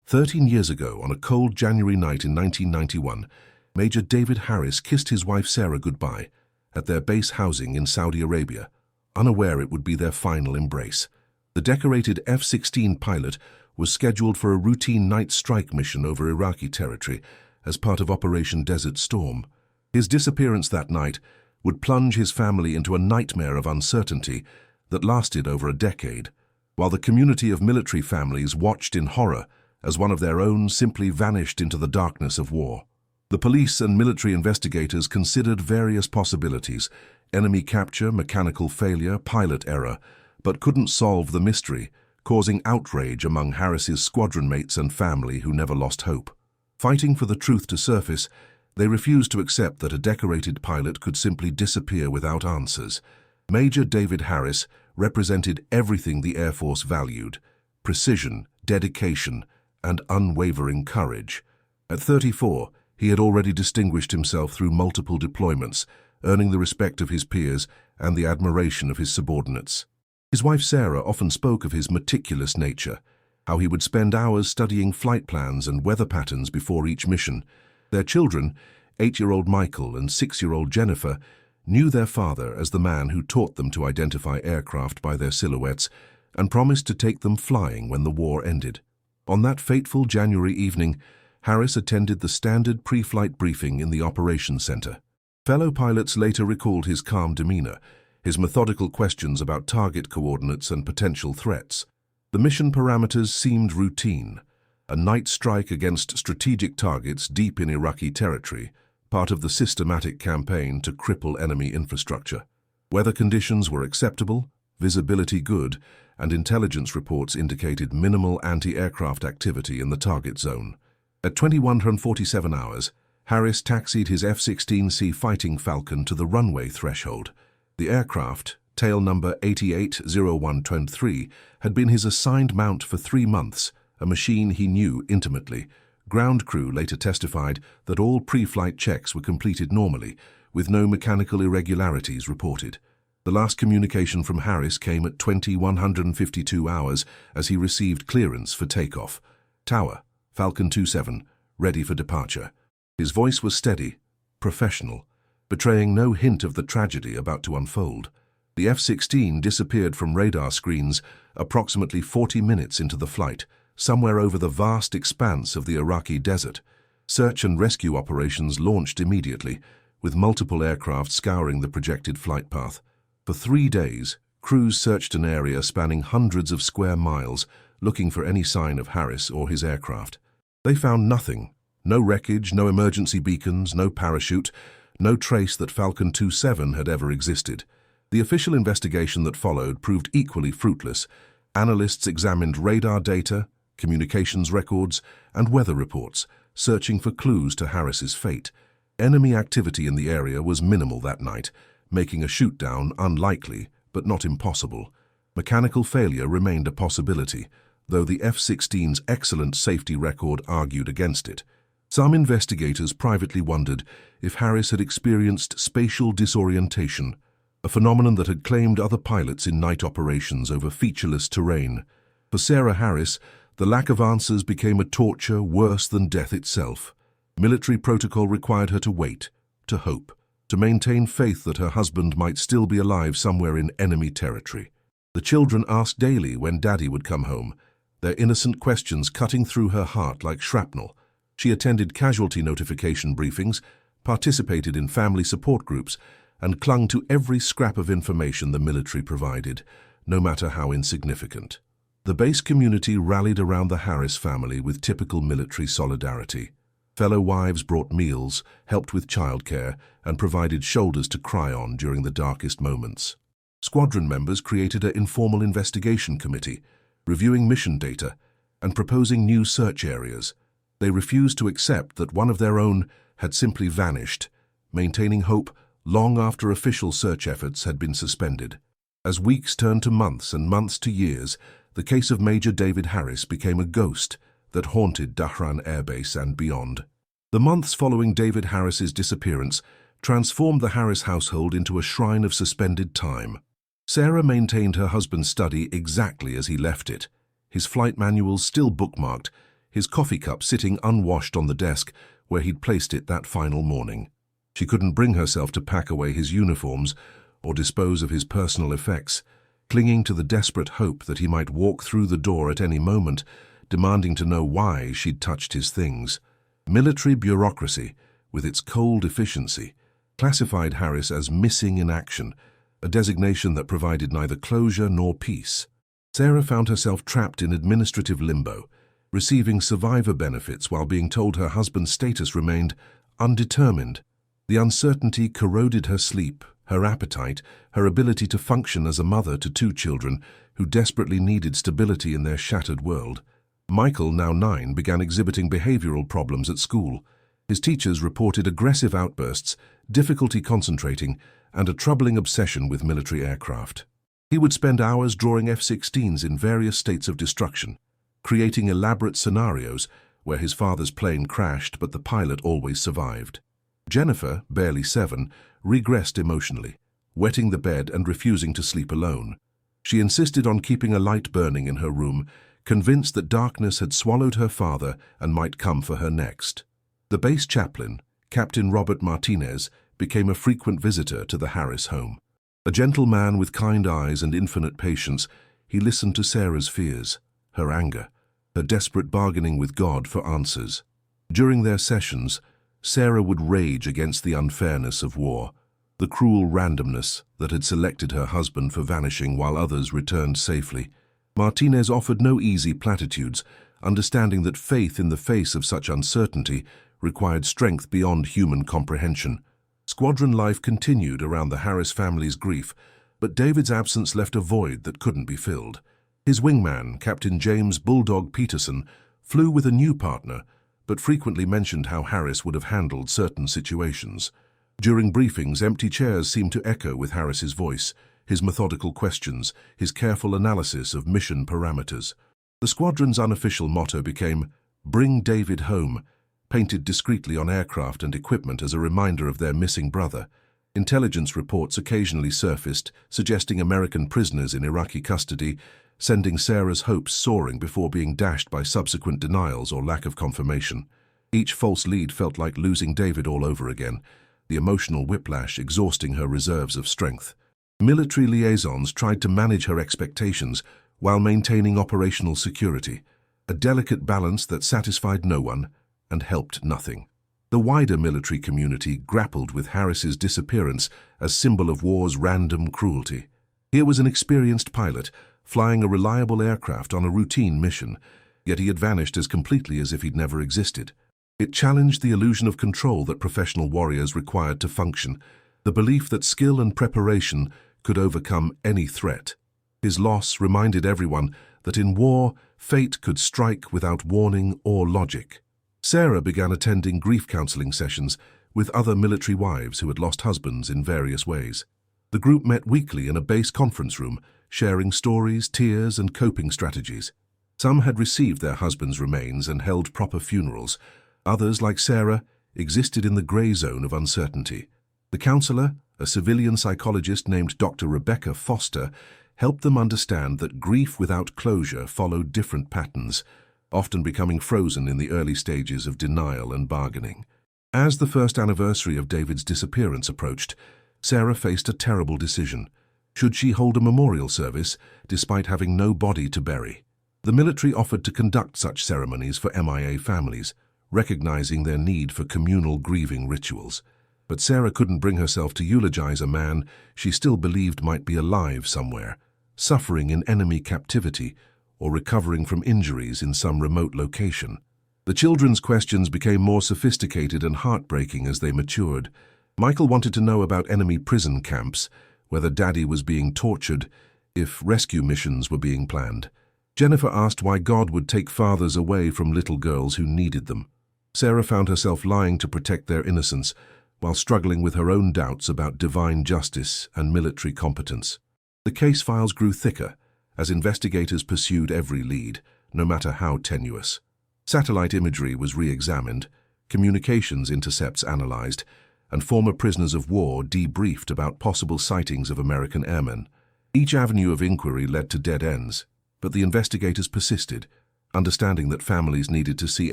13 years ago, on a cold January night in 1991, Major David Harris kissed his wife Sarah goodbye at their base housing in Saudi Arabia, unaware it would be their final embrace. The decorated F-16 pilot was scheduled for a routine night strike mission over Iraqi territory as part of Operation Desert Storm. His disappearance that night would plunge his family into a nightmare of uncertainty that lasted over a decade, while the community of military families watched in horror as one of their own simply vanished into the darkness of war. The police and military investigators considered various possibilities: enemy capture, mechanical failure, pilot error, but couldn't solve the mystery, causing outrage among Harris's squadron mates and family who never lost hope. Fighting for the truth to surface, they refused to accept that a decorated pilot could simply disappear without answers. Major David Harris represented everything the Air Force valued: precision, dedication, and unwavering courage. At 34, he had already distinguished himself through multiple deployments, earning the respect of his peers and the admiration of his subordinates. His wife Sarah often spoke of his meticulous nature, how he would spend hours studying flight plans and weather patterns before each mission. Their children, 8-year-old Michael and 6-year-old Jennifer, knew their father as the man who taught them to identify aircraft by their silhouettes and promised to take them flying when the war ended. On that fateful January evening, Harris attended the standard pre-flight briefing in the operations center. Fellow pilots later recalled his calm demeanor, his methodical questions about target coordinates and potential threats. The mission parameters seemed routine: a night strike against strategic targets deep in Iraqi territory, part of the systematic campaign to cripple enemy infrastructure. Weather conditions were acceptable, visibility good, and intelligence reports indicated minimal anti-aircraft activity in the target zone. At 2147 hours, Harris taxied his F-16C Fighting Falcon to the runway threshold. The aircraft, tail number 880123, had been his assigned mount for 3 months, a machine he knew intimately. Ground crew later testified that all pre-flight checks were completed normally, with no mechanical irregularities reported. The last communication from Harris came at 2152 hours as he received clearance for takeoff. Tower, Falcon 27, ready for departure. His voice was steady, professional, betraying no hint of the tragedy about to unfold. The F-16 disappeared from radar screens approximately 40 minutes into the flight, somewhere over the vast expanse of the Iraqi desert. Search and rescue operations launched immediately, with multiple aircraft scouring the projected flight path. For 3 days, crews searched an area spanning hundreds of square miles, looking for any sign of Harris or his aircraft. They found nothing: no wreckage, no emergency beacons, no parachute, no trace that Falcon 27 had ever existed. The official investigation that followed proved equally fruitless. Analysts examined radar data, communications records, and weather reports, searching for clues to Harris's fate. Enemy activity in the area was minimal that night, making a shoot-down unlikely, but not impossible. Mechanical failure remained a possibility, though the F-16's excellent safety record argued against it. Some investigators privately wondered if Harris had experienced spatial disorientation, a phenomenon that had claimed other pilots in night operations over featureless terrain. For Sarah Harris, the lack of answers became a torture worse than death itself. Military protocol required her to wait, to hope, to maintain faith that her husband might still be alive somewhere in enemy territory. The children asked daily when Daddy would come home, their innocent questions cutting through her heart like shrapnel. She attended casualty notification briefings, participated in family support groups, and clung to every scrap of information the military provided, no matter how insignificant. The base community rallied around the Harris family with typical military solidarity. Fellow wives brought meals, helped with childcare, and provided shoulders to cry on during the darkest moments. Squadron members created an informal investigation committee, reviewing mission data and proposing new search areas. They refused to accept that one of their own had simply vanished, maintaining hope long after official search efforts had been suspended. As weeks turned to months and months to years, the case of Major David Harris became a ghost that haunted Dhahran Air Base and beyond. The months following David Harris's disappearance transformed the Harris household into a shrine of suspended time. Sarah maintained her husband's study exactly as he left it, his flight manuals still bookmarked, his coffee cup sitting unwashed on the desk where he'd placed it that final morning. She couldn't bring herself to pack away his uniforms or dispose of his personal effects, clinging to the desperate hope that he might walk through the door at any moment, demanding to know why she'd touched his things. Military bureaucracy, with its cold efficiency, classified Harris as missing in action, a designation that provided neither closure nor peace. Sarah found herself trapped in administrative limbo, receiving survivor benefits while being told her husband's status remained undetermined. The uncertainty corroded her sleep, her appetite, her ability to function as a mother to two children who desperately needed stability in their shattered world. Michael, now 9, began exhibiting behavioral problems at school. His teachers reported aggressive outbursts, difficulty concentrating, and a troubling obsession with military aircraft. He would spend hours drawing F-16s in various states of destruction, creating elaborate scenarios where his father's plane crashed but the pilot always survived. Jennifer, barely 7, regressed emotionally, wetting the bed and refusing to sleep alone. She insisted on keeping a light burning in her room, convinced that darkness had swallowed her father and might come for her next. The base chaplain, Captain Robert Martinez, became a frequent visitor to the Harris home. A gentle man with kind eyes and infinite patience, he listened to Sarah's fears, her anger, her desperate bargaining with God for answers. During their sessions, Sarah would rage against the unfairness of war, the cruel randomness that had selected her husband for vanishing while others returned safely. Martinez offered no easy platitudes, understanding that faith in the face of such uncertainty required strength beyond human comprehension. Squadron life continued around the Harris family's grief, but David's absence left a void that couldn't be filled. His wingman, Captain James Bulldog Peterson, flew with a new partner, but frequently mentioned how Harris would have handled certain situations. During briefings, empty chairs seemed to echo with Harris's voice, his methodical questions, his careful analysis of mission parameters. The squadron's unofficial motto became, "Bring David home," painted discreetly on aircraft and equipment as a reminder of their missing brother. Intelligence reports occasionally surfaced, suggesting American prisoners in Iraqi custody, sending Sarah's hopes soaring before being dashed by subsequent denials or lack of confirmation. Each false lead felt like losing David all over again, the emotional whiplash exhausting her reserves of strength. Military liaisons tried to manage her expectations while maintaining operational security, a delicate balance that satisfied no one and helped nothing. The wider military community grappled with Harris's disappearance as symbol of war's random cruelty. Here was an experienced pilot, flying a reliable aircraft on a routine mission, yet he had vanished as completely as if he'd never existed. It challenged the illusion of control that professional warriors required to function, the belief that skill and preparation could overcome any threat. His loss reminded everyone that in war, fate could strike without warning or logic. Sarah began attending grief counseling sessions with other military wives who had lost husbands in various ways. The group met weekly in a base conference room, sharing stories, tears, and coping strategies. Some had received their husbands' remains and held proper funerals. Others, like Sarah, existed in the gray zone of uncertainty. The counselor, a civilian psychologist named Dr. Rebecca Foster, helped them understand that grief without closure followed different patterns, often becoming frozen in the early stages of denial and bargaining. As the first anniversary of David's disappearance approached, Sarah faced a terrible decision. Should she hold a memorial service, despite having no body to bury? The military offered to conduct such ceremonies for MIA families, recognizing their need for communal grieving rituals. But Sarah couldn't bring herself to eulogize a man she still believed might be alive somewhere, suffering in enemy captivity, or recovering from injuries in some remote location. The children's questions became more sophisticated and heartbreaking as they matured. Michael wanted to know about enemy prison camps, whether Daddy was being tortured, if rescue missions were being planned. Jennifer asked why God would take fathers away from little girls who needed them. Sarah found herself lying to protect their innocence, while struggling with her own doubts about divine justice and military competence. The case files grew thicker, as investigators pursued every lead, no matter how tenuous. Satellite imagery was re-examined, communications intercepts analyzed, and former prisoners of war debriefed about possible sightings of American airmen. Each avenue of inquiry led to dead ends, but the investigators persisted, understanding that families needed to see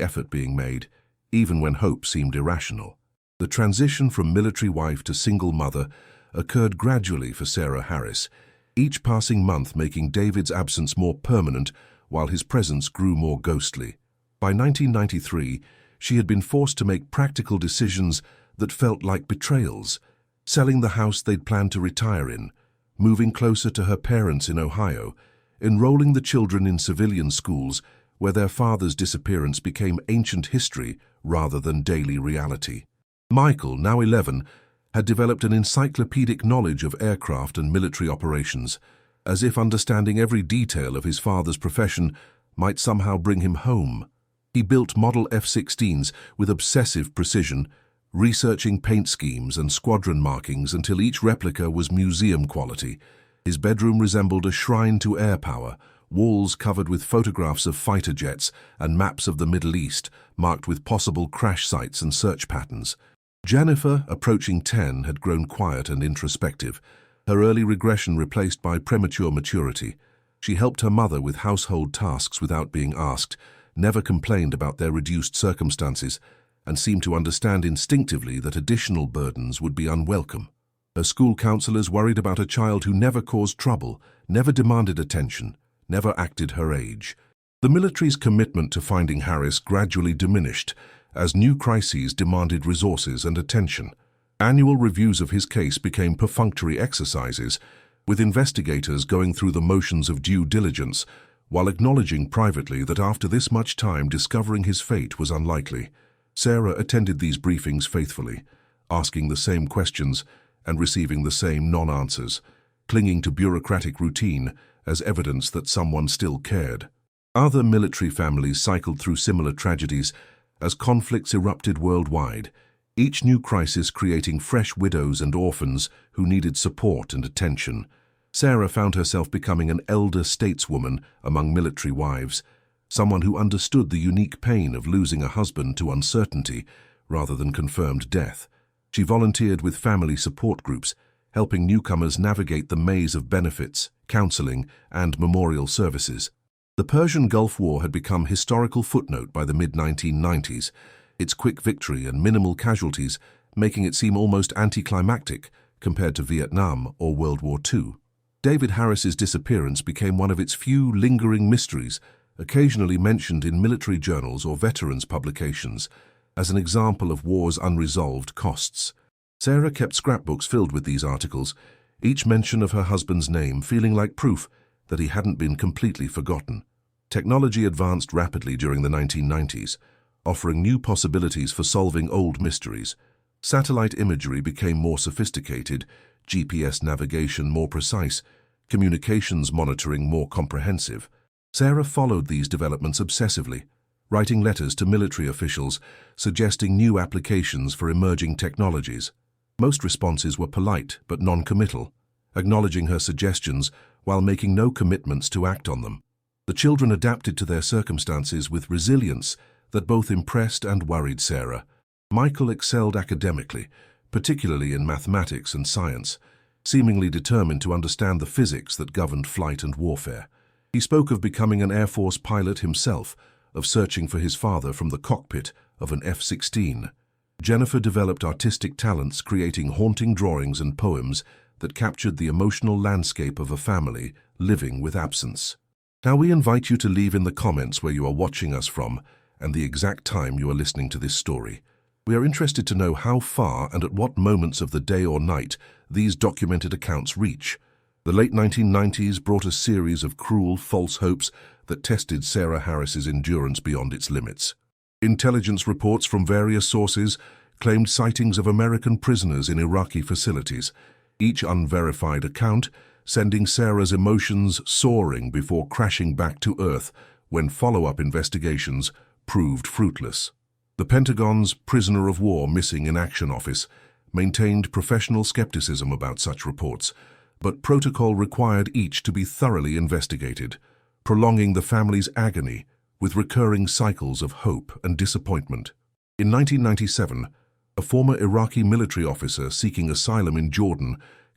effort being made, even when hope seemed irrational. The transition from military wife to single mother occurred gradually for Sarah Harris, each passing month making David's absence more permanent while his presence grew more ghostly. By 1993, she had been forced to make practical decisions that felt like betrayals, selling the house they'd planned to retire in, moving closer to her parents in Ohio, enrolling the children in civilian schools where their father's disappearance became ancient history rather than daily reality. Michael, now 11, had developed an encyclopedic knowledge of aircraft and military operations, as if understanding every detail of his father's profession might somehow bring him home. He built Model F-16s with obsessive precision, researching paint schemes and squadron markings until each replica was museum quality. His bedroom resembled a shrine to air power, walls covered with photographs of fighter jets and maps of the Middle East, marked with possible crash sites and search patterns. Jennifer, approaching 10, had grown quiet and introspective, her early regression replaced by premature maturity. She helped her mother with household tasks without being asked, never complained about their reduced circumstances, and seemed to understand instinctively that additional burdens would be unwelcome. Her school counselors worried about a child who never caused trouble, never demanded attention, never acted her age. The military's commitment to finding Harris gradually diminished as new crises demanded resources and attention. Annual reviews of his case became perfunctory exercises, with investigators going through the motions of due diligence, while acknowledging privately that after this much time discovering his fate was unlikely. Sarah attended these briefings faithfully, asking the same questions and receiving the same non-answers, clinging to bureaucratic routine as evidence that someone still cared. Other military families cycled through similar tragedies as conflicts erupted worldwide, each new crisis creating fresh widows and orphans who needed support and attention. Sarah found herself becoming an elder stateswoman among military wives, someone who understood the unique pain of losing a husband to uncertainty rather than confirmed death. She volunteered with family support groups, helping newcomers navigate the maze of benefits, counseling, and memorial services. The Persian Gulf War had become historical footnote by the mid-1990s, its quick victory and minimal casualties making it seem almost anticlimactic compared to Vietnam or World War II. David Harris's disappearance became one of its few lingering mysteries, occasionally mentioned in military journals or veterans' publications, as an example of war's unresolved costs. Sarah kept scrapbooks filled with these articles, each mention of her husband's name feeling like proof that he hadn't been completely forgotten. Technology advanced rapidly during the 1990s, offering new possibilities for solving old mysteries. Satellite imagery became more sophisticated, GPS navigation more precise, communications monitoring more comprehensive. Sarah followed these developments obsessively, writing letters to military officials suggesting new applications for emerging technologies. Most responses were polite but non-committal, acknowledging her suggestions while making no commitments to act on them. The children adapted to their circumstances with resilience that both impressed and worried Sarah. Michael excelled academically, particularly in mathematics and science, seemingly determined to understand the physics that governed flight and warfare. He spoke of becoming an Air Force pilot himself, of searching for his father from the cockpit of an F-16. Jennifer developed artistic talents, creating haunting drawings and poems that captured the emotional landscape of a family living with absence. Now we invite you to leave in the comments where you are watching us from and the exact time you are listening to this story. We are interested to know how far and at what moments of the day or night these documented accounts reach. The late 1990s brought a series of cruel, false hopes that tested Sarah Harris's endurance beyond its limits. Intelligence reports from various sources claimed sightings of American prisoners in Iraqi facilities, each unverified account sending Sarah's emotions soaring before crashing back to Earth when follow-up investigations proved fruitless. The Pentagon's Prisoner of War Missing in Action Office maintained professional skepticism about such reports, but protocol required each to be thoroughly investigated, prolonging the family's agony with recurring cycles of hope and disappointment. In 1997, a former Iraqi military officer seeking asylum in Jordan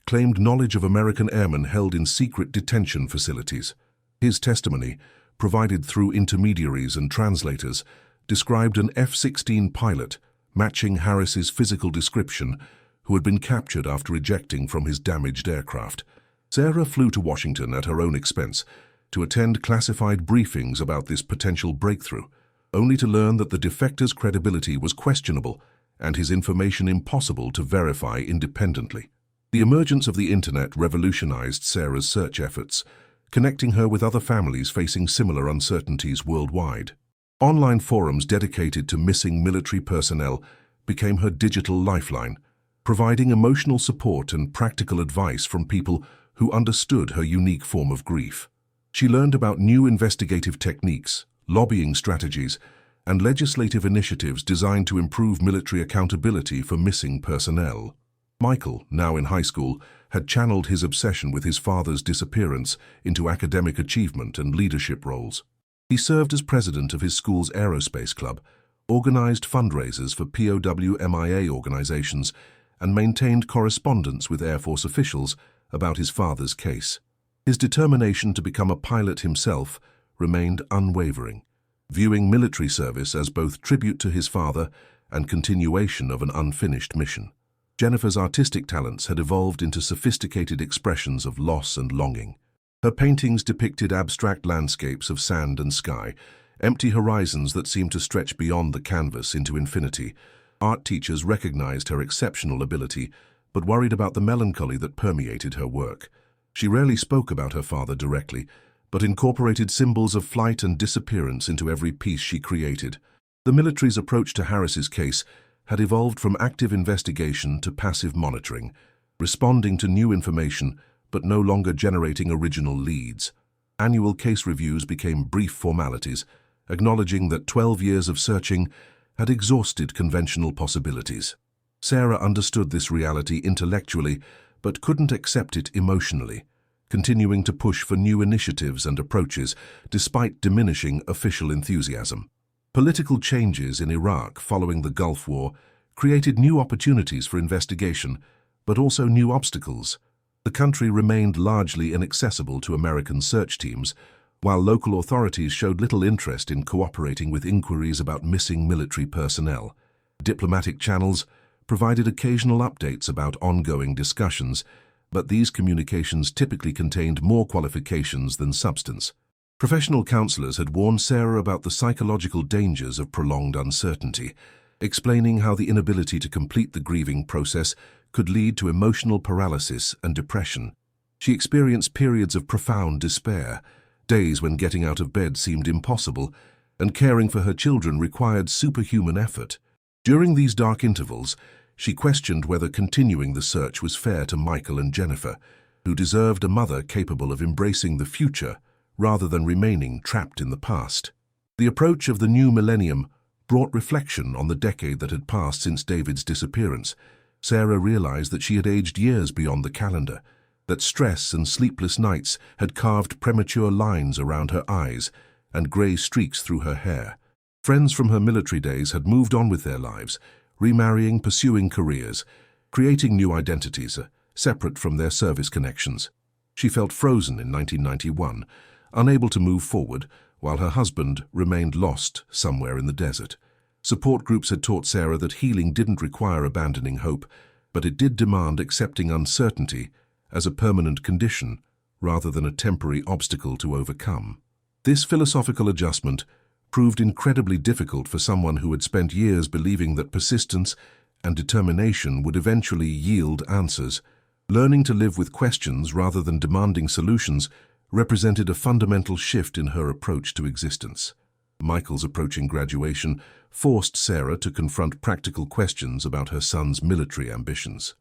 claimed knowledge of American airmen held in secret detention facilities. His testimony, provided through intermediaries and translators, described an F-16 pilot, matching Harris's physical description, who had been captured after ejecting from his damaged aircraft. Sarah flew to Washington at her own expense to attend classified briefings about this potential breakthrough, only to learn that the defector's credibility was questionable and his information impossible to verify independently. The emergence of the Internet revolutionized Sarah's search efforts, connecting her with other families facing similar uncertainties worldwide. Online forums dedicated to missing military personnel became her digital lifeline, providing emotional support and practical advice from people who understood her unique form of grief. She learned about new investigative techniques, lobbying strategies, and legislative initiatives designed to improve military accountability for missing personnel. Michael, now in high school, had channeled his obsession with his father's disappearance into academic achievement and leadership roles. He served as president of his school's aerospace club, organized fundraisers for POW MIA organizations, and maintained correspondence with Air Force officials about his father's case. His determination to become a pilot himself remained unwavering, viewing military service as both tribute to his father and continuation of an unfinished mission. Jennifer's artistic talents had evolved into sophisticated expressions of loss and longing. Her paintings depicted abstract landscapes of sand and sky, empty horizons that seemed to stretch beyond the canvas into infinity. Art teachers recognized her exceptional ability, but worried about the melancholy that permeated her work. She rarely spoke about her father directly, but incorporated symbols of flight and disappearance into every piece she created. The military's approach to Harris's case had evolved from active investigation to passive monitoring, responding to new information but no longer generating original leads. Annual case reviews became brief formalities, acknowledging that 12 years of searching had exhausted conventional possibilities. Sarah understood this reality intellectually but couldn't accept it emotionally, continuing to push for new initiatives and approaches despite diminishing official enthusiasm. Political changes in Iraq following the Gulf War created new opportunities for investigation, but also new obstacles. The country remained largely inaccessible to American search teams, while local authorities showed little interest in cooperating with inquiries about missing military personnel. Diplomatic channels provided occasional updates about ongoing discussions, but these communications typically contained more qualifications than substance. Professional counselors had warned Sarah about the psychological dangers of prolonged uncertainty, explaining how the inability to complete the grieving process could lead to emotional paralysis and depression. She experienced periods of profound despair, days when getting out of bed seemed impossible, and caring for her children required superhuman effort. During these dark intervals, she questioned whether continuing the search was fair to Michael and Jennifer, who deserved a mother capable of embracing the future rather than remaining trapped in the past. The approach of the new millennium brought reflection on the decade that had passed since David's disappearance. Sarah realized that she had aged years beyond the calendar, that stress and sleepless nights had carved premature lines around her eyes and gray streaks through her hair. Friends from her military days had moved on with their lives, remarrying, pursuing careers, creating new identities, separate from their service connections. She felt frozen in 1991, unable to move forward, while her husband remained lost somewhere in the desert. Support groups had taught Sarah that healing didn't require abandoning hope, but it did demand accepting uncertainty as a permanent condition rather than a temporary obstacle to overcome. This philosophical adjustment proved incredibly difficult for someone who had spent years believing that persistence and determination would eventually yield answers. Learning to live with questions rather than demanding solutions represented a fundamental shift in her approach to existence. Michael's approaching graduation forced Sarah to confront practical questions about her son's military ambitions.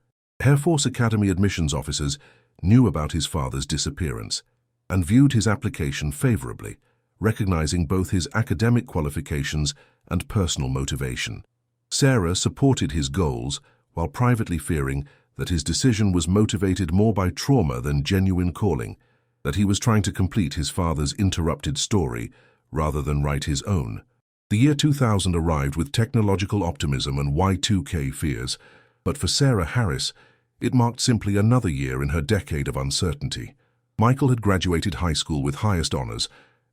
Air Force Academy admissions officers knew about his father's disappearance and viewed his application favorably, recognizing both his academic qualifications and personal motivation. Sarah supported his goals while privately fearing that his decision was motivated more by trauma than genuine calling, that he was trying to complete his father's interrupted story rather than write his own. The year 2000 arrived with technological optimism and Y2K fears, but for Sarah Harris, it marked simply another year in her decade of uncertainty. Michael had graduated high school with highest honors,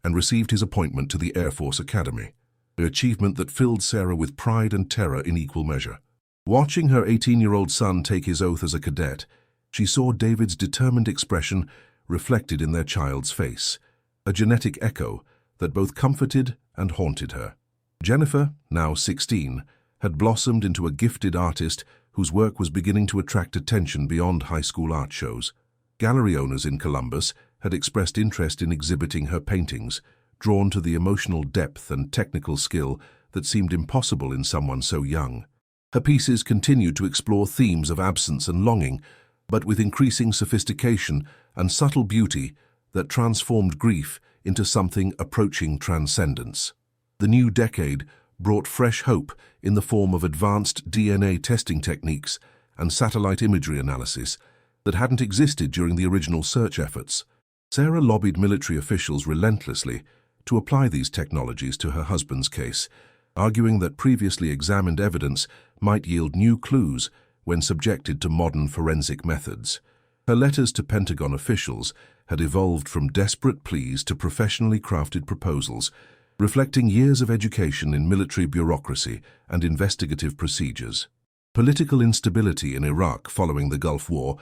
and received his appointment to the Air Force Academy, an achievement that filled Sarah with pride and terror in equal measure. Watching her 18-year-old son take his oath as a cadet, she saw David's determined expression reflected in their child's face, a genetic echo that both comforted and haunted her. Jennifer, now 16, had blossomed into a gifted artist whose work was beginning to attract attention beyond high school art shows. Gallery owners in Columbus had expressed interest in exhibiting her paintings, drawn to the emotional depth and technical skill that seemed impossible in someone so young. Her pieces continued to explore themes of absence and longing, but with increasing sophistication and subtle beauty that transformed grief into something approaching transcendence. The new decade brought fresh hope in the form of advanced DNA testing techniques and satellite imagery analysis that hadn't existed during the original search efforts. Sarah lobbied military officials relentlessly to apply these technologies to her husband's case, arguing that previously examined evidence might yield new clues when subjected to modern forensic methods. Her letters to Pentagon officials had evolved from desperate pleas to professionally crafted proposals, reflecting years of education in military bureaucracy and investigative procedures. Political instability in Iraq following the Gulf War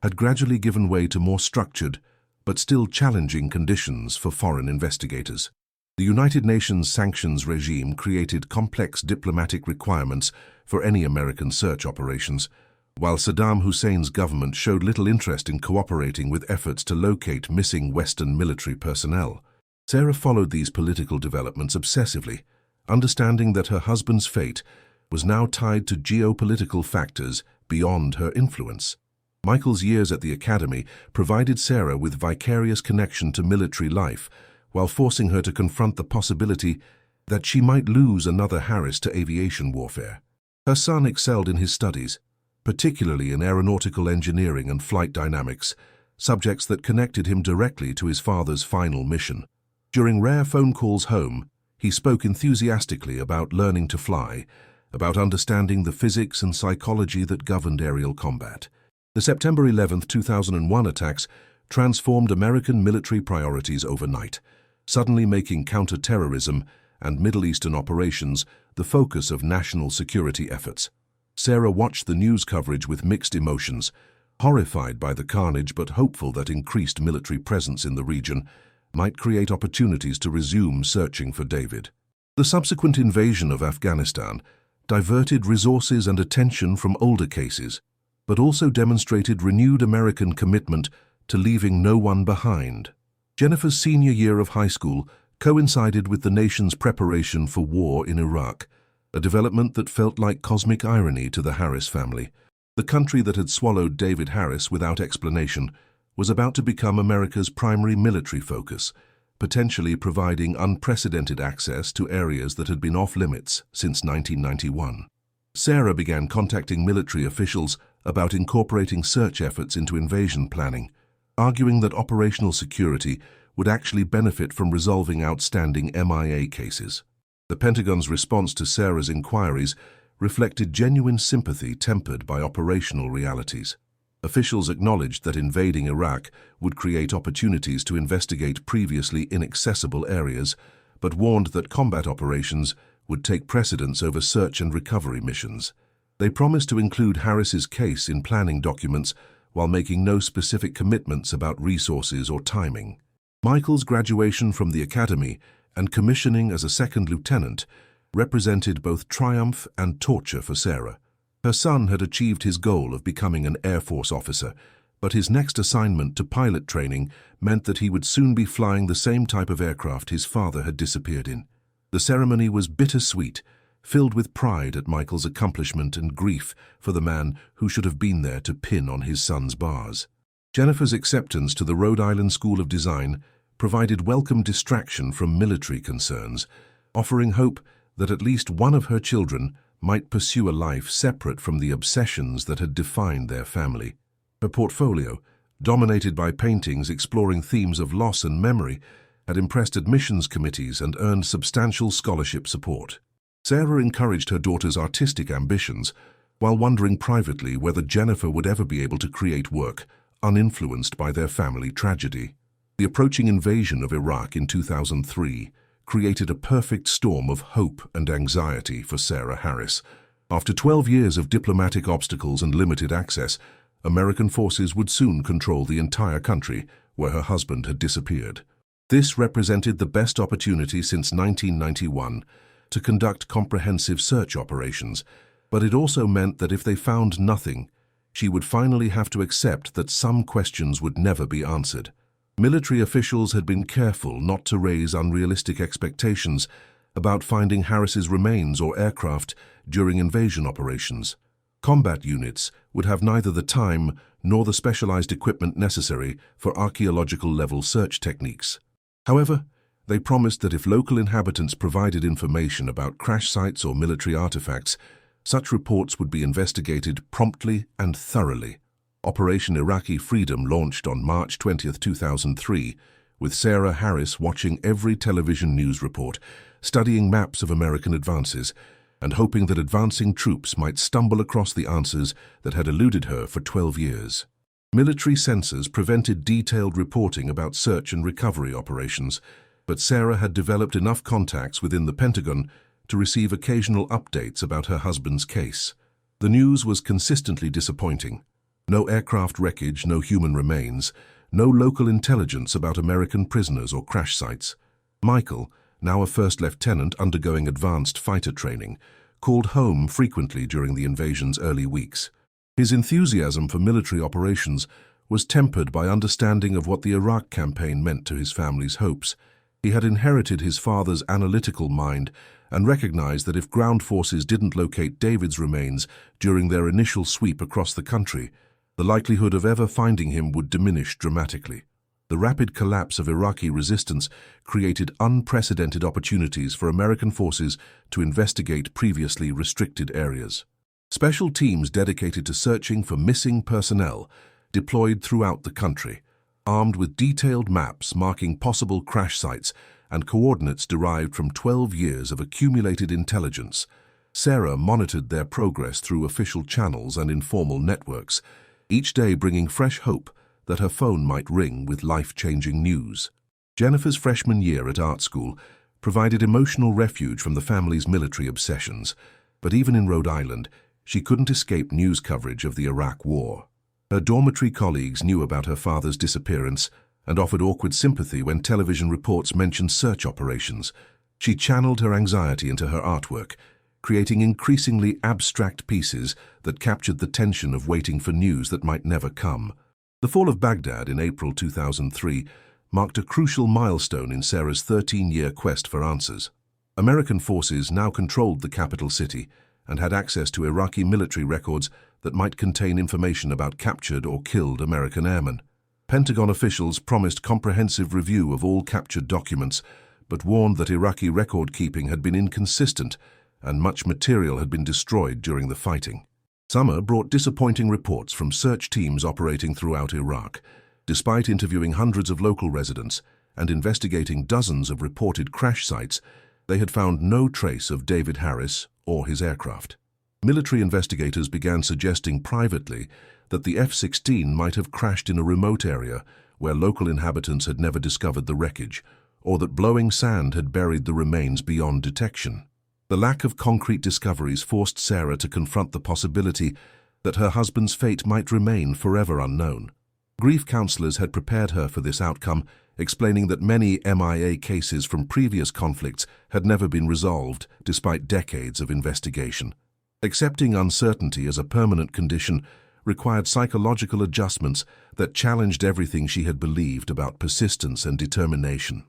had gradually given way to more structured, but still challenging conditions for foreign investigators. The United Nations sanctions regime created complex diplomatic requirements for any American search operations, while Saddam Hussein's government showed little interest in cooperating with efforts to locate missing Western military personnel. Sarah followed these political developments obsessively, understanding that her husband's fate was now tied to geopolitical factors beyond her influence. Michael's years at the academy provided Sarah with vicarious connection to military life, while forcing her to confront the possibility that she might lose another Harris to aviation warfare. Her son excelled in his studies, particularly in aeronautical engineering and flight dynamics, subjects that connected him directly to his father's final mission. During rare phone calls home, he spoke enthusiastically about learning to fly, about understanding the physics and psychology that governed aerial combat. The September 11, 2001 attacks transformed American military priorities overnight, suddenly making counter-terrorism and Middle Eastern operations the focus of national security efforts. Sarah watched the news coverage with mixed emotions, horrified by the carnage but hopeful that increased military presence in the region might create opportunities to resume searching for David. The subsequent invasion of Afghanistan diverted resources and attention from older cases, but also demonstrated renewed American commitment to leaving no one behind. Jennifer's senior year of high school coincided with the nation's preparation for war in Iraq, a development that felt like cosmic irony to the Harris family. The country that had swallowed David Harris without explanation was about to become America's primary military focus, potentially providing unprecedented access to areas that had been off-limits since 1991. Sarah began contacting military officials about incorporating search efforts into invasion planning, arguing that operational security would actually benefit from resolving outstanding MIA cases. The Pentagon's response to Sarah's inquiries reflected genuine sympathy tempered by operational realities. Officials acknowledged that invading Iraq would create opportunities to investigate previously inaccessible areas, but warned that combat operations would take precedence over search and recovery missions. They promised to include Harris's case in planning documents while making no specific commitments about resources or timing. Michael's graduation from the academy and commissioning as a second lieutenant represented both triumph and torture for Sarah. Her son had achieved his goal of becoming an Air Force officer, but his next assignment to pilot training meant that he would soon be flying the same type of aircraft his father had disappeared in. The ceremony was bittersweet, filled with pride at Michael's accomplishment and grief for the man who should have been there to pin on his son's bars. Jennifer's acceptance to the Rhode Island School of Design provided welcome distraction from military concerns, offering hope that at least one of her children might pursue a life separate from the obsessions that had defined their family. Her portfolio, dominated by paintings exploring themes of loss and memory, had impressed admissions committees and earned substantial scholarship support. Sarah encouraged her daughter's artistic ambitions, while wondering privately whether Jennifer would ever be able to create work uninfluenced by their family tragedy. The approaching invasion of Iraq in 2003 created a perfect storm of hope and anxiety for Sarah Harris. After 12 years of diplomatic obstacles and limited access, American forces would soon control the entire country where her husband had disappeared. This represented the best opportunity since 1991 to conduct comprehensive search operations, but it also meant that if they found nothing, she would finally have to accept that some questions would never be answered. Military officials had been careful not to raise unrealistic expectations about finding Harris's remains or aircraft during invasion operations. Combat units would have neither the time nor the specialized equipment necessary for archaeological-level search techniques. However, they promised that if local inhabitants provided information about crash sites or military artifacts, such reports would be investigated promptly and thoroughly. Operation Iraqi Freedom launched on March 20, 2003, with Sarah Harris watching every television news report, studying maps of American advances, and hoping that advancing troops might stumble across the answers that had eluded her for 12 years. Military censors prevented detailed reporting about search and recovery operations, but Sarah had developed enough contacts within the Pentagon to receive occasional updates about her husband's case. The news was consistently disappointing. No aircraft wreckage, no human remains, no local intelligence about American prisoners or crash sites. Michael, now a first lieutenant undergoing advanced fighter training, called home frequently during the invasion's early weeks. His enthusiasm for military operations was tempered by understanding of what the Iraq campaign meant to his family's hopes. He had inherited his father's analytical mind and recognized that if ground forces didn't locate David's remains during their initial sweep across the country, the likelihood of ever finding him would diminish dramatically. The rapid collapse of Iraqi resistance created unprecedented opportunities for American forces to investigate previously restricted areas. Special teams dedicated to searching for missing personnel deployed throughout the country, armed with detailed maps marking possible crash sites and coordinates derived from 12 years of accumulated intelligence. Sarah monitored their progress through official channels and informal networks, each day bringing fresh hope that her phone might ring with life-changing news. Jennifer's freshman year at art school provided emotional refuge from the family's military obsessions, but even in Rhode Island, she couldn't escape news coverage of the Iraq War. Her dormitory colleagues knew about her father's disappearance and offered awkward sympathy when television reports mentioned search operations. She channeled her anxiety into her artwork, creating increasingly abstract pieces that captured the tension of waiting for news that might never come. The fall of Baghdad in April 2003 marked a crucial milestone in Sarah's 13-year quest for answers. American forces now controlled the capital city and had access to Iraqi military records that might contain information about captured or killed American airmen. Pentagon officials promised comprehensive review of all captured documents, but warned that Iraqi record-keeping had been inconsistent and much material had been destroyed during the fighting. Summer brought disappointing reports from search teams operating throughout Iraq. Despite interviewing hundreds of local residents and investigating dozens of reported crash sites, they had found no trace of David Harris or his aircraft. Military investigators began suggesting privately that the F-16 might have crashed in a remote area where local inhabitants had never discovered the wreckage, or that blowing sand had buried the remains beyond detection. The lack of concrete discoveries forced Sarah to confront the possibility that her husband's fate might remain forever unknown. Grief counselors had prepared her for this outcome, explaining that many MIA cases from previous conflicts had never been resolved despite decades of investigation. Accepting uncertainty as a permanent condition required psychological adjustments that challenged everything she had believed about persistence and determination.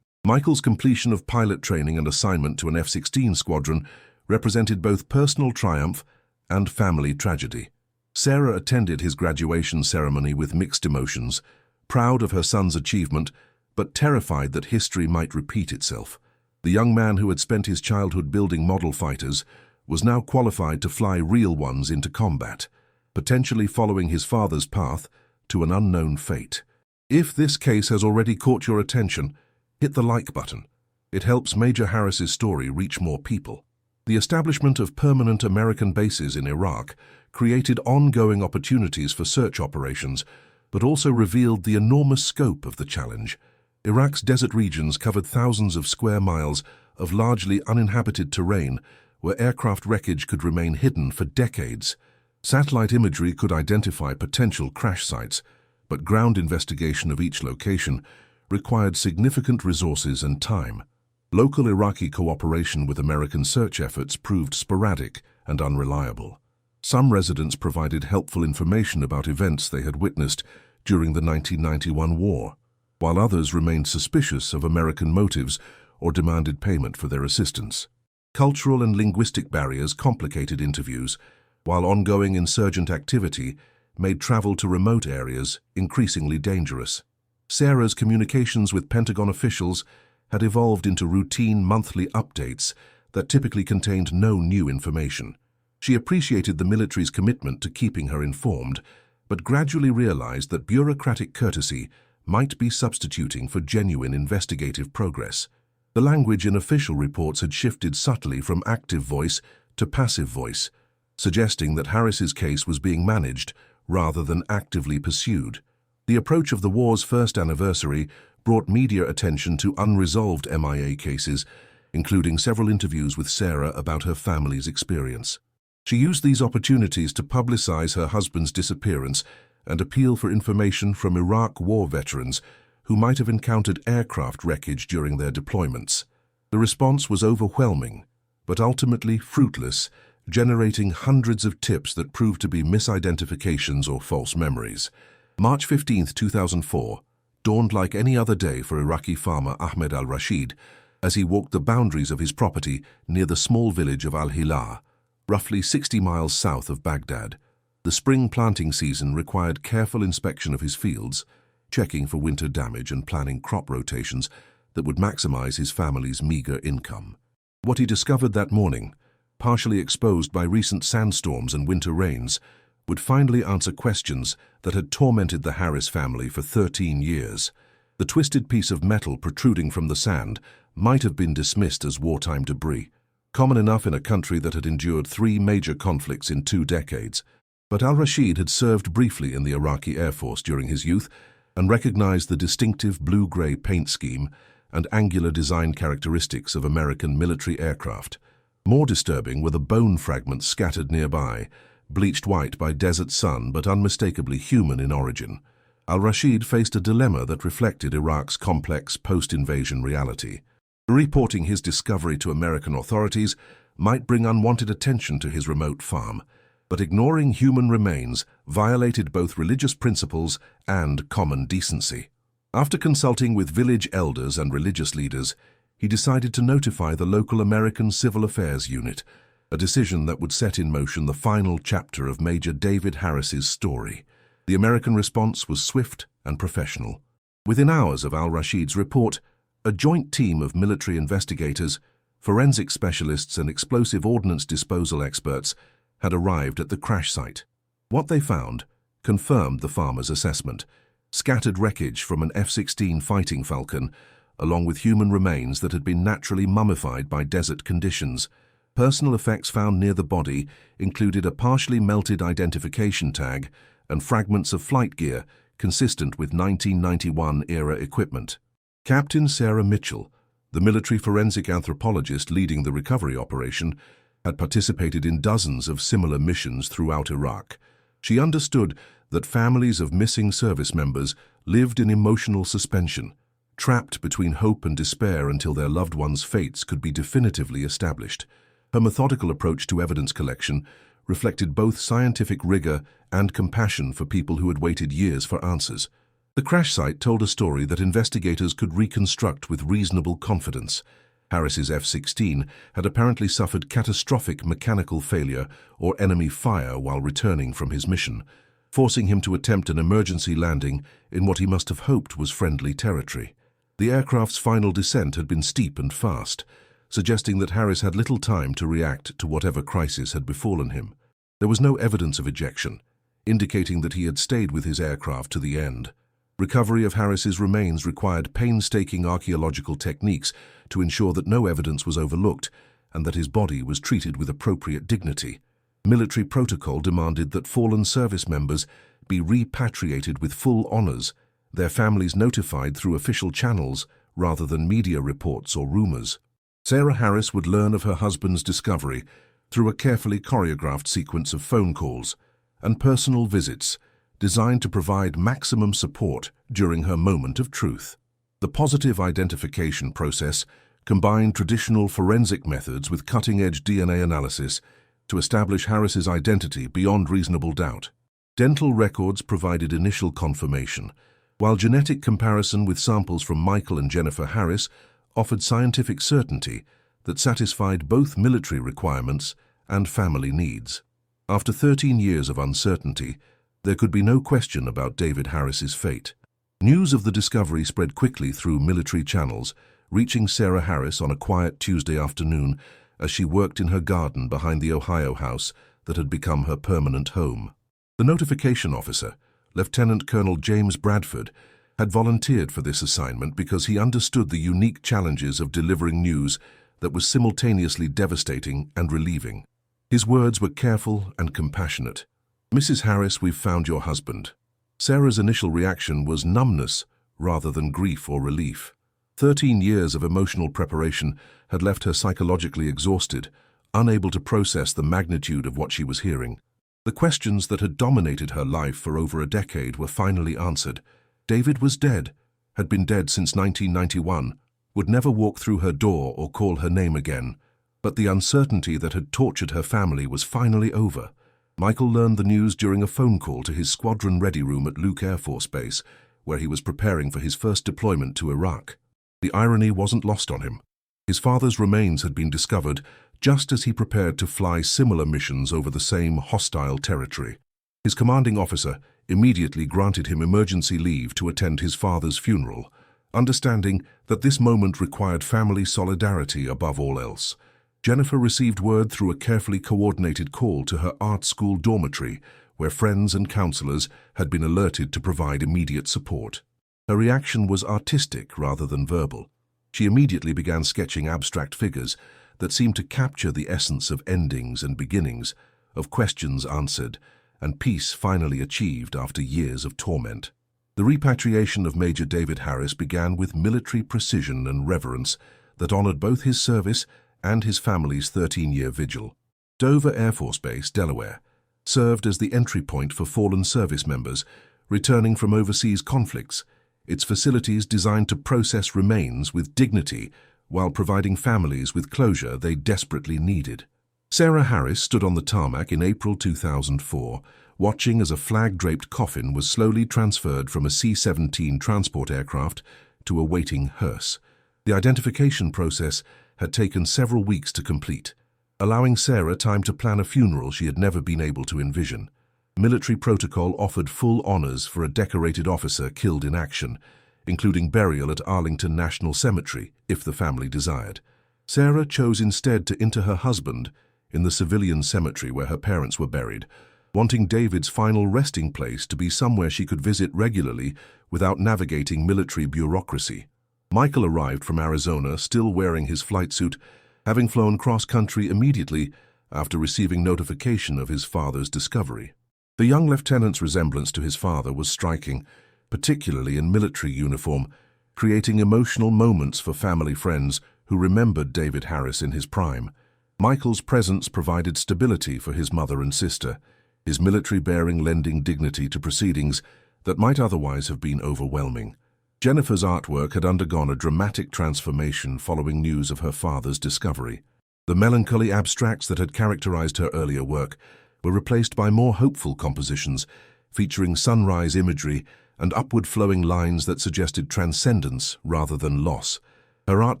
Michael's completion of pilot training and assignment to an F-16 squadron represented both personal triumph and family tragedy. Sarah attended his graduation ceremony with mixed emotions, proud of her son's achievement, but terrified that history might repeat itself. The young man who had spent his childhood building model fighters was now qualified to fly real ones into combat, potentially following his father's path to an unknown fate. If this case has already caught your attention, hit the like button. It helps Major Harris's story reach more people. The establishment of permanent American bases in Iraq created ongoing opportunities for search operations, but also revealed the enormous scope of the challenge. Iraq's desert regions covered thousands of square miles of largely uninhabited terrain where aircraft wreckage could remain hidden for decades. Satellite imagery could identify potential crash sites, but ground investigation of each location required significant resources and time. Local Iraqi cooperation with American search efforts proved sporadic and unreliable. Some residents provided helpful information about events they had witnessed during the 1991 war, while others remained suspicious of American motives or demanded payment for their assistance. Cultural and linguistic barriers complicated interviews, while ongoing insurgent activity made travel to remote areas increasingly dangerous. Sarah's communications with Pentagon officials had evolved into routine monthly updates that typically contained no new information. She appreciated the military's commitment to keeping her informed, but gradually realized that bureaucratic courtesy might be substituting for genuine investigative progress. The language in official reports had shifted subtly from active voice to passive voice, suggesting that Harris's case was being managed rather than actively pursued. The approach of the war's first anniversary brought media attention to unresolved MIA cases, including several interviews with Sarah about her family's experience. She used these opportunities to publicize her husband's disappearance and appeal for information from Iraq war veterans who might have encountered aircraft wreckage during their deployments. The response was overwhelming, but ultimately fruitless, generating hundreds of tips that proved to be misidentifications or false memories. March 15, 2004, dawned like any other day for Iraqi farmer Ahmed al-Rashid as he walked the boundaries of his property near the small village of Al-Hilal, roughly 60 miles south of Baghdad. The spring planting season required careful inspection of his fields, checking for winter damage and planning crop rotations that would maximize his family's meager income. What he discovered that morning, partially exposed by recent sandstorms and winter rains, would finally answer questions that had tormented the Harris family for 13 years. The twisted piece of metal protruding from the sand might have been dismissed as wartime debris, common enough in a country that had endured 3 major conflicts in 2 decades. But al-Rashid had served briefly in the Iraqi Air Force during his youth and recognized the distinctive blue-gray paint scheme and angular design characteristics of American military aircraft. More disturbing were the bone fragments scattered nearby, bleached white by desert sun but unmistakably human in origin. Al-Rashid faced a dilemma that reflected Iraq's complex post-invasion reality. Reporting his discovery to American authorities might bring unwanted attention to his remote farm, but ignoring human remains violated both religious principles and common decency. After consulting with village elders and religious leaders, he decided to notify the local American Civil Affairs Unit, a decision that would set in motion the final chapter of Major David Harris's story. The American response was swift and professional. Within hours of al-Rashid's report, a joint team of military investigators, forensic specialists and explosive ordnance disposal experts had arrived at the crash site. What they found confirmed the farmer's assessment: scattered wreckage from an F-16 Fighting Falcon, along with human remains that had been naturally mummified by desert conditions. Personal effects found near the body included a partially melted identification tag and fragments of flight gear consistent with 1991-era equipment. Captain Sarah Mitchell, the military forensic anthropologist leading the recovery operation, had participated in dozens of similar missions throughout Iraq. She understood that families of missing service members lived in emotional suspension, trapped between hope and despair until their loved ones' fates could be definitively established. Her methodical approach to evidence collection reflected both scientific rigor and compassion for people who had waited years for answers. The crash site told a story that investigators could reconstruct with reasonable confidence. Harris's F-16 had apparently suffered catastrophic mechanical failure or enemy fire while returning from his mission, forcing him to attempt an emergency landing in what he must have hoped was friendly territory. The aircraft's final descent had been steep and fast, suggesting that Harris had little time to react to whatever crisis had befallen him. There was no evidence of ejection, indicating that he had stayed with his aircraft to the end. Recovery of Harris's remains required painstaking archaeological techniques to ensure that no evidence was overlooked and that his body was treated with appropriate dignity. Military protocol demanded that fallen service members be repatriated with full honors, their families notified through official channels rather than media reports or rumors. Sarah Harris would learn of her husband's discovery through a carefully choreographed sequence of phone calls and personal visits designed to provide maximum support during her moment of truth. The positive identification process combined traditional forensic methods with cutting-edge DNA analysis to establish Harris's identity beyond reasonable doubt. Dental records provided initial confirmation, while genetic comparison with samples from Michael and Jennifer Harris offered scientific certainty that satisfied both military requirements and family needs. After 13 years of uncertainty, there could be no question about David Harris's fate. News of the discovery spread quickly through military channels, reaching Sarah Harris on a quiet Tuesday afternoon as she worked in her garden behind the Ohio house that had become her permanent home. The notification officer, Lieutenant Colonel James Bradford, had volunteered for this assignment because he understood the unique challenges of delivering news that was simultaneously devastating and relieving. His words were careful and compassionate. "Mrs. Harris, we've found your husband." Sarah's initial reaction was numbness rather than grief or relief. 13 years of emotional preparation had left her psychologically exhausted, unable to process the magnitude of what she was hearing. The questions that had dominated her life for over a decade were finally answered. David was dead, had been dead since 1991, would never walk through her door or call her name again. But the uncertainty that had tortured her family was finally over. Michael learned the news during a phone call to his squadron ready room at Luke Air Force Base, where he was preparing for his first deployment to Iraq. The irony wasn't lost on him. His father's remains had been discovered just as he prepared to fly similar missions over the same hostile territory. His commanding officer immediately granted him emergency leave to attend his father's funeral, understanding that this moment required family solidarity above all else. Jennifer received word through a carefully coordinated call to her art school dormitory, where friends and counselors had been alerted to provide immediate support. Her reaction was artistic rather than verbal. She immediately began sketching abstract figures that seemed to capture the essence of endings and beginnings, of questions answered, and peace finally achieved after years of torment. The repatriation of Major David Harris began with military precision and reverence that honored both his service and his family's 13-year vigil. Dover Air Force Base, Delaware, served as the entry point for fallen service members returning from overseas conflicts, its facilities designed to process remains with dignity while providing families with closure they desperately needed. Sarah Harris stood on the tarmac in April 2004, watching as a flag-draped coffin was slowly transferred from a C-17 transport aircraft to a waiting hearse. The identification process had taken several weeks to complete, allowing Sarah time to plan a funeral she had never been able to envision. Military protocol offered full honors for a decorated officer killed in action, including burial at Arlington National Cemetery, if the family desired. Sarah chose instead to inter her husband in the civilian cemetery where her parents were buried, wanting David's final resting place to be somewhere she could visit regularly without navigating military bureaucracy. Michael arrived from Arizona still wearing his flight suit, having flown cross-country immediately after receiving notification of his father's discovery. The young lieutenant's resemblance to his father was striking, particularly in military uniform, creating emotional moments for family friends who remembered David Harris in his prime. Michael's presence provided stability for his mother and sister, his military bearing lending dignity to proceedings that might otherwise have been overwhelming. Jennifer's artwork had undergone a dramatic transformation following news of her father's discovery. The melancholy abstracts that had characterized her earlier work were replaced by more hopeful compositions, featuring sunrise imagery and upward-flowing lines that suggested transcendence rather than loss. Her art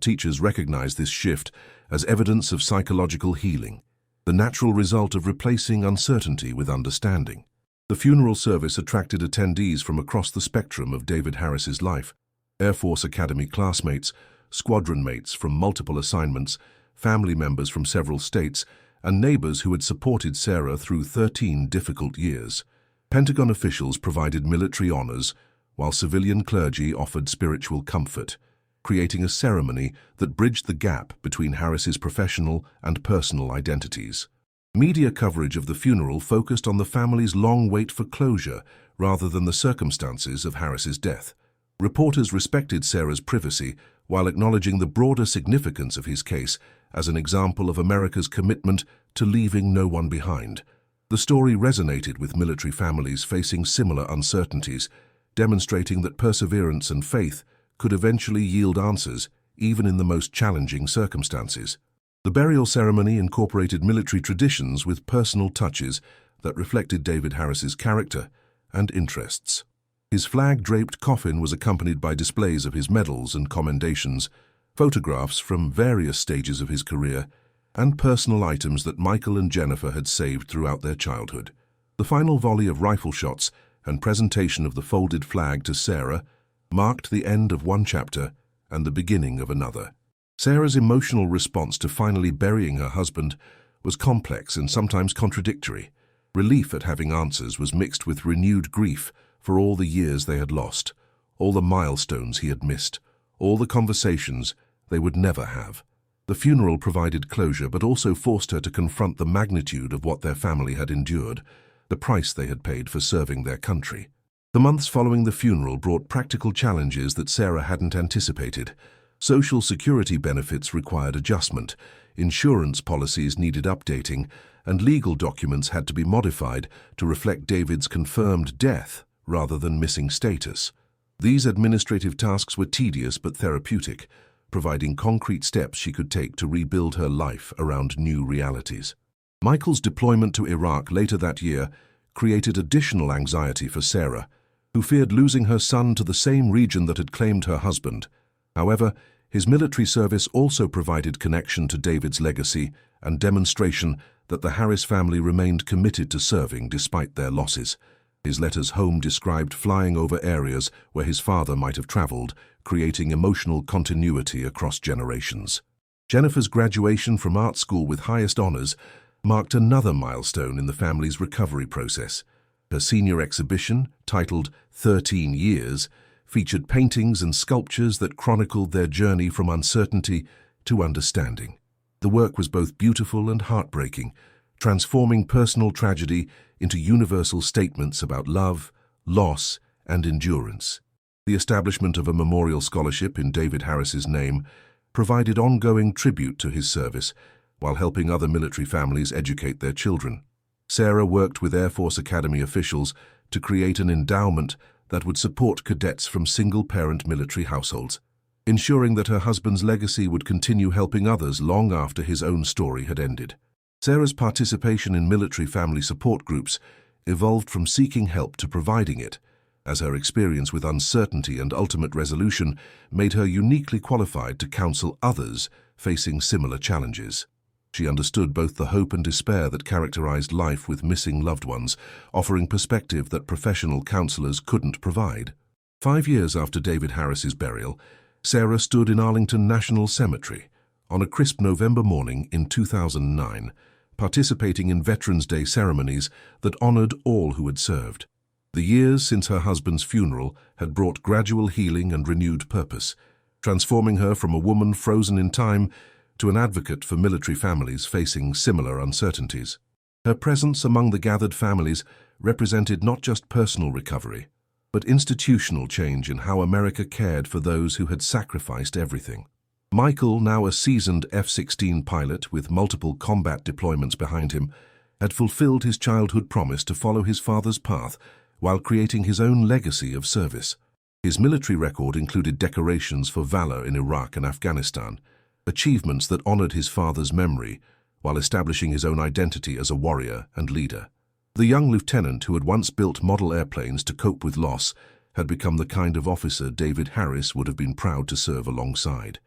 teachers recognized this shift as evidence of psychological healing, the natural result of replacing uncertainty with understanding. The funeral service attracted attendees from across the spectrum of David Harris's life: Air Force Academy classmates, squadron mates from multiple assignments, family members from several states, and neighbors who had supported Sarah through 13 difficult years. Pentagon officials provided military honors, while civilian clergy offered spiritual comfort, creating a ceremony that bridged the gap between Harris's professional and personal identities. Media coverage of the funeral focused on the family's long wait for closure rather than the circumstances of Harris's death. Reporters respected Sarah's privacy while acknowledging the broader significance of his case as an example of America's commitment to leaving no one behind. The story resonated with military families facing similar uncertainties, demonstrating that perseverance and faith could eventually yield answers even in the most challenging circumstances. The burial ceremony incorporated military traditions with personal touches that reflected David Harris's character and interests. His flag-draped coffin was accompanied by displays of his medals and commendations, photographs from various stages of his career, and personal items that Michael and Jennifer had saved throughout their childhood. The final volley of rifle shots and presentation of the folded flag to Sarah marked the end of one chapter and the beginning of another. Sarah's emotional response to finally burying her husband was complex and sometimes contradictory. Relief at having answers was mixed with renewed grief for all the years they had lost, all the milestones he had missed, all the conversations they would never have. The funeral provided closure but also forced her to confront the magnitude of what their family had endured, the price they had paid for serving their country. The months following the funeral brought practical challenges that Sarah hadn't anticipated. Social security benefits required adjustment, insurance policies needed updating, and legal documents had to be modified to reflect David's confirmed death rather than missing status. These administrative tasks were tedious but therapeutic, providing concrete steps she could take to rebuild her life around new realities. Michael's deployment to Iraq later that year created additional anxiety for Sarah, who feared losing her son to the same region that had claimed her husband. However, his military service also provided connection to David's legacy and demonstration that the Harris family remained committed to serving despite their losses. His letters home described flying over areas where his father might have traveled, creating emotional continuity across generations. Jennifer's graduation from art school with highest honors marked another milestone in the family's recovery process. Her senior exhibition, titled 13 Years, featured paintings and sculptures that chronicled their journey from uncertainty to understanding. The work was both beautiful and heartbreaking, transforming personal tragedy into universal statements about love, loss, and endurance. The establishment of a memorial scholarship in David Harris's name provided ongoing tribute to his service, while helping other military families educate their children. Sarah worked with Air Force Academy officials to create an endowment that would support cadets from single-parent military households, ensuring that her husband's legacy would continue helping others long after his own story had ended. Sarah's participation in military family support groups evolved from seeking help to providing it, as her experience with uncertainty and ultimate resolution made her uniquely qualified to counsel others facing similar challenges. She understood both the hope and despair that characterized life with missing loved ones, offering perspective that professional counselors couldn't provide. 5 years after David Harris's burial, Sarah stood in Arlington National Cemetery on a crisp November morning in 2009, participating in Veterans Day ceremonies that honored all who had served. The years since her husband's funeral had brought gradual healing and renewed purpose, transforming her from a woman frozen in time to an advocate for military families facing similar uncertainties. Her presence among the gathered families represented not just personal recovery, but institutional change in how America cared for those who had sacrificed everything. Michael, now a seasoned F-16 pilot with multiple combat deployments behind him, had fulfilled his childhood promise to follow his father's path while creating his own legacy of service. His military record included decorations for valor in Iraq and Afghanistan, achievements that honored his father's memory while establishing his own identity as a warrior and leader. The young lieutenant who had once built model airplanes to cope with loss had become the kind of officer David Harris would have been proud to serve alongside.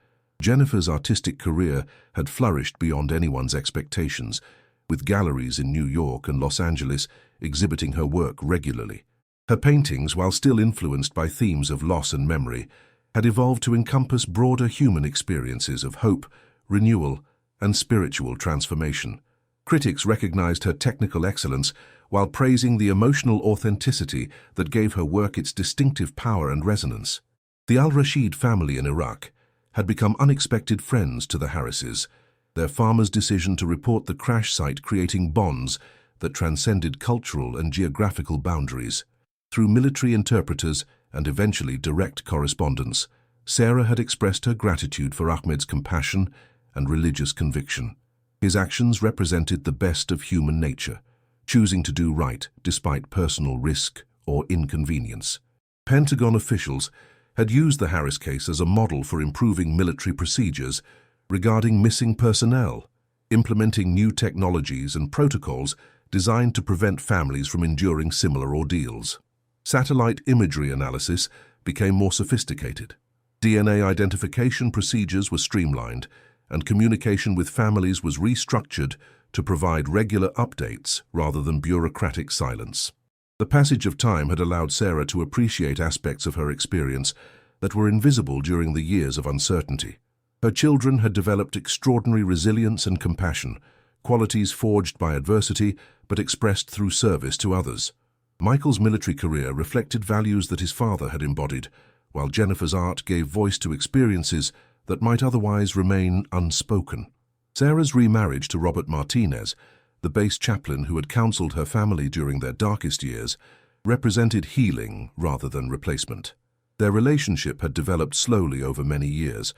Jennifer's artistic career had flourished beyond anyone's expectations, with galleries in New York and Los Angeles exhibiting her work regularly. Her paintings, while still influenced by themes of loss and memory, had evolved to encompass broader human experiences of hope, renewal, and spiritual transformation. Critics recognized her technical excellence while praising the emotional authenticity that gave her work its distinctive power and resonance. The Al-Rashid family in Iraq had become unexpected friends to the Harrises, their farmer's decision to report the crash site creating bonds that transcended cultural and geographical boundaries. Through military interpreters and eventually direct correspondence, Sarah had expressed her gratitude for Ahmed's compassion and religious conviction. His actions represented the best of human nature, choosing to do right despite personal risk or inconvenience. Pentagon officials had used the Harris case as a model for improving military procedures regarding missing personnel, implementing new technologies and protocols designed to prevent families from enduring similar ordeals. Satellite imagery analysis became more sophisticated. DNA identification procedures were streamlined, and communication with families was restructured to provide regular updates rather than bureaucratic silence. The passage of time had allowed Sarah to appreciate aspects of her experience that were invisible during the years of uncertainty. Her children had developed extraordinary resilience and compassion, qualities forged by adversity but expressed through service to others. Michael's military career reflected values that his father had embodied, while Jennifer's art gave voice to experiences that might otherwise remain unspoken. Sarah's remarriage to Robert Martinez, the base chaplain who had counseled her family during their darkest years, represented healing rather than replacement. Their relationship had developed slowly over many years,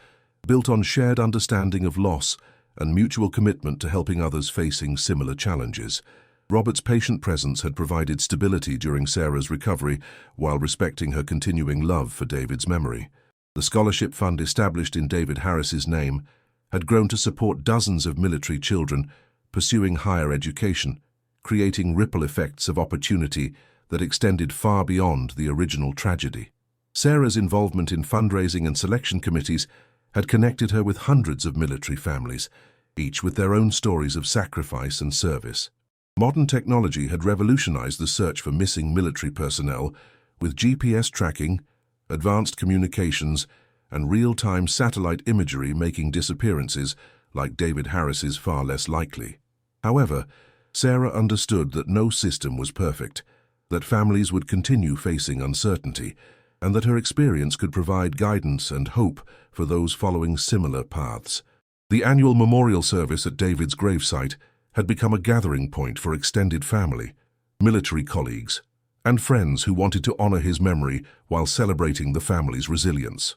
built on shared understanding of loss and mutual commitment to helping others facing similar challenges. Robert's patient presence had provided stability during Sarah's recovery while respecting her continuing love for David's memory. The scholarship fund established in David Harris's name had grown to support dozens of military children pursuing higher education, creating ripple effects of opportunity that extended far beyond the original tragedy. Sarah's involvement in fundraising and selection committees had connected her with hundreds of military families, each with their own stories of sacrifice and service. Modern technology had revolutionized the search for missing military personnel, with GPS tracking, advanced communications, and real-time satellite imagery making disappearances like David Harris's far less likely. However, Sarah understood that no system was perfect, that families would continue facing uncertainty, and that her experience could provide guidance and hope for those following similar paths. The annual memorial service at David's gravesite had become a gathering point for extended family, military colleagues, and friends who wanted to honor his memory while celebrating the family's resilience.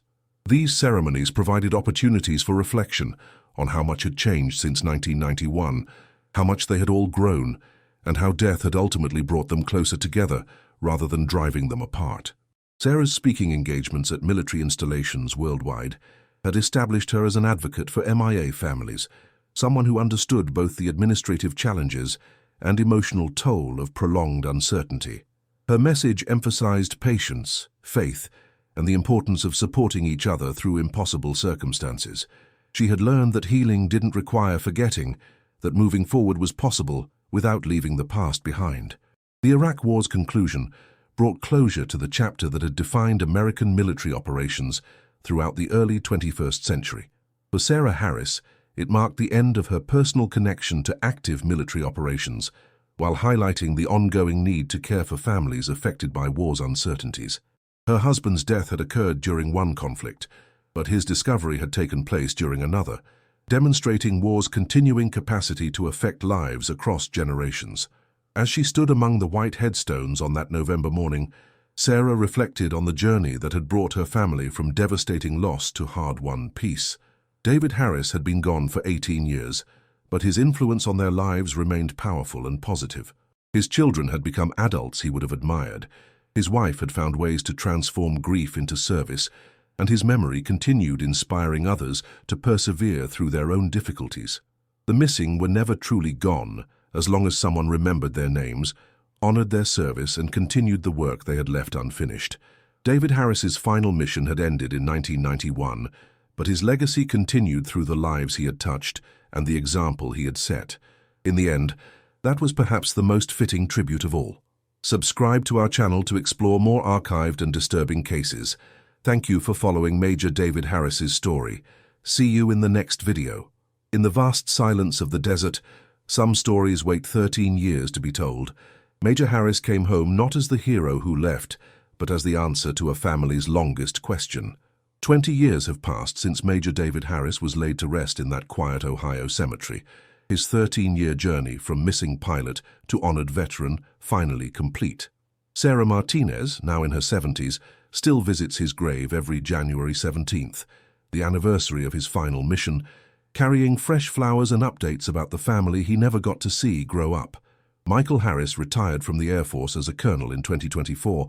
These ceremonies provided opportunities for reflection on how much had changed since 1991, how much they had all grown, and how death had ultimately brought them closer together rather than driving them apart. Sarah's speaking engagements at military installations worldwide had established her as an advocate for MIA families, someone who understood both the administrative challenges and emotional toll of prolonged uncertainty. Her message emphasized patience, faith, and the importance of supporting each other through impossible circumstances. She had learned that healing didn't require forgetting, that moving forward was possible without leaving the past behind. The Iraq War's conclusion brought closure to the chapter that had defined American military operations throughout the early 21st century. For Sarah Harris, it marked the end of her personal connection to active military operations, while highlighting the ongoing need to care for families affected by war's uncertainties. Her husband's death had occurred during one conflict, but his discovery had taken place during another, demonstrating war's continuing capacity to affect lives across generations. As she stood among the white headstones on that November morning, Sarah reflected on the journey that had brought her family from devastating loss to hard-won peace. David Harris had been gone for 18 years, but his influence on their lives remained powerful and positive. His children had become adults he would have admired. His wife had found ways to transform grief into service, and his memory continued inspiring others to persevere through their own difficulties. The missing were never truly gone, as long as someone remembered their names, honored their service, and continued the work they had left unfinished. David Harris's final mission had ended in 1991, but his legacy continued through the lives he had touched and the example he had set. In the end, that was perhaps the most fitting tribute of all. Subscribe to our channel to explore more archived and disturbing cases. Thank you for following Major David Harris's story. See you in the next video. In the vast silence of the desert, some stories wait 13 years to be told. Major Harris came home not as the hero who left, but as the answer to a family's longest question. 20 years have passed since Major David Harris was laid to rest in that quiet Ohio cemetery. His 13-year journey from missing pilot to honored veteran finally complete. Sarah Martinez, now in her 70s, still visits his grave every January 17th, the anniversary of his final mission, carrying fresh flowers and updates about the family he never got to see grow up. Michael Harris retired from the Air Force as a colonel in 2024,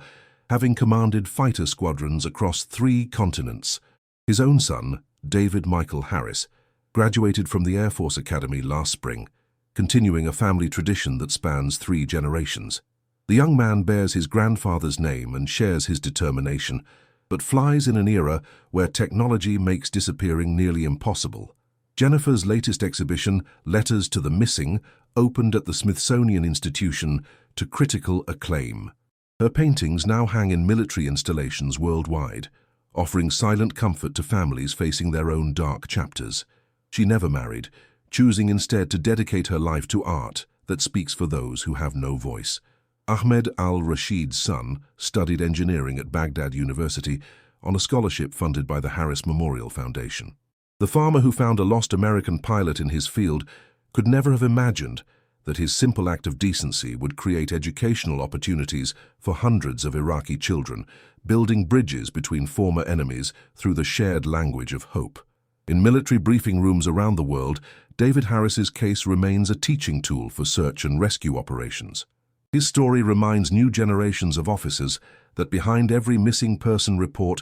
having commanded fighter squadrons across 3 continents. His own son, David Michael Harris, graduated from the Air Force Academy last spring, continuing a family tradition that spans 3 generations. The young man bears his grandfather's name and shares his determination, but flies in an era where technology makes disappearing nearly impossible. Jennifer's latest exhibition, Letters to the Missing, opened at the Smithsonian Institution to critical acclaim. Her paintings now hang in military installations worldwide, offering silent comfort to families facing their own dark chapters. She never married, choosing instead to dedicate her life to art that speaks for those who have no voice. Ahmed al-Rashid's son studied engineering at Baghdad University on a scholarship funded by the Harris Memorial Foundation. The farmer who found a lost American pilot in his field could never have imagined that his simple act of decency would create educational opportunities for hundreds of Iraqi children, building bridges between former enemies through the shared language of hope. In military briefing rooms around the world, David Harris's case remains a teaching tool for search and rescue operations. His story reminds new generations of officers that behind every missing person report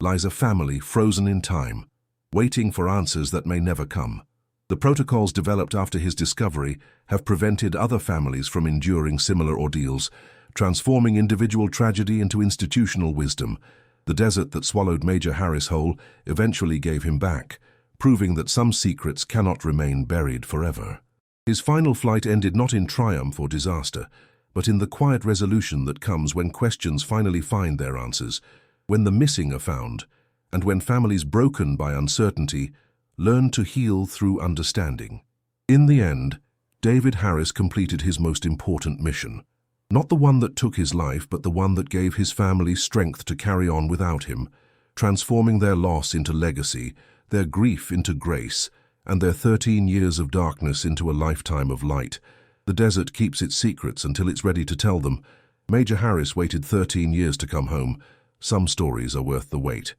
lies a family frozen in time, waiting for answers that may never come. The protocols developed after his discovery have prevented other families from enduring similar ordeals, transforming individual tragedy into institutional wisdom. The desert that swallowed Major Harris whole eventually gave him back, proving that some secrets cannot remain buried forever. His final flight ended not in triumph or disaster, but in the quiet resolution that comes when questions finally find their answers, when the missing are found, and when families broken by uncertainty learn to heal through understanding. In the end, David Harris completed his most important mission. Not the one that took his life, but the one that gave his family strength to carry on without him, transforming their loss into legacy, their grief into grace, and their 13 years of darkness into a lifetime of light. The desert keeps its secrets until it's ready to tell them. Major Harris waited 13 years to come home. Some stories are worth the wait.